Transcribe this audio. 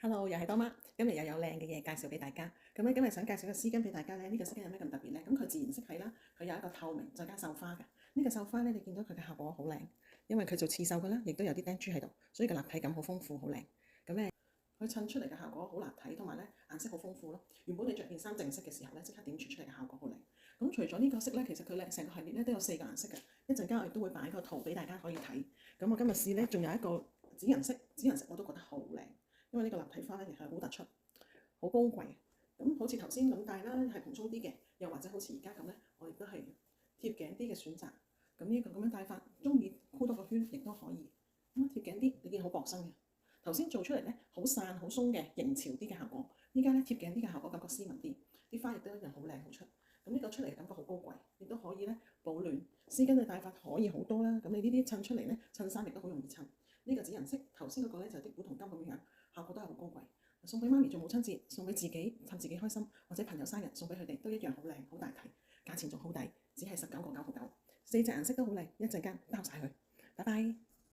Hello，又係多媽，今日又有靚嘅嘢介紹俾大家。咁咧，今日想介紹個絲巾俾大家咧。呢個絲巾有咩咁特別咧？咁佢自然色系啦，佢有一個透明再加繡花嘅。呢個繡花咧，你見到佢嘅效果好靚，因為佢做刺繡嘅啦，亦都有啲釘珠喺度，所以個立體感好豐富，好靚。咁咧，佢襯出嚟嘅效果好立體，同埋咧顏色好豐富咯。原本你着件衫正色嘅時候咧，即刻點綴出嚟嘅效果好靚。咁除咗呢個色咧，其實佢咧成個系列咧都有4個顏色嘅。一陣間我亦都會擺個圖俾大家可以睇。咁我今日試咧，仲有一個紫銀色，紫銀色我都覺得好靚。因為呢個立體花咧，亦係好突出、好高貴。咁好似頭先咁戴啦，係蓬鬆啲嘅；又或者好似而家咁咧，我亦都係貼頸啲嘅選擇。咁呢個咁樣戴法，中意箍多個圈亦都可以。咁貼頸啲，你見好薄身嘅。頭先做出嚟咧，好散好鬆嘅迎潮啲嘅效果。依家咧貼頸啲嘅效果感覺斯文啲，啲花亦都一樣好靚好出。咁呢個出嚟嘅感覺好高貴，亦都可以咧保暖。絲巾嘅戴法可以好多啦。咁你呢啲襯出嚟咧，襯衫亦都好容易襯。呢個紫銀色，頭先嗰個咧就係啲古銅金咁樣，效果都係好高貴。送俾媽咪做母親節，送俾自己趁自己開心，或者朋友生日送俾佢哋都一樣好靚好大體，價錢仲好抵，只係19.99。4隻顏色都好靚，一陣間包晒佢。拜拜。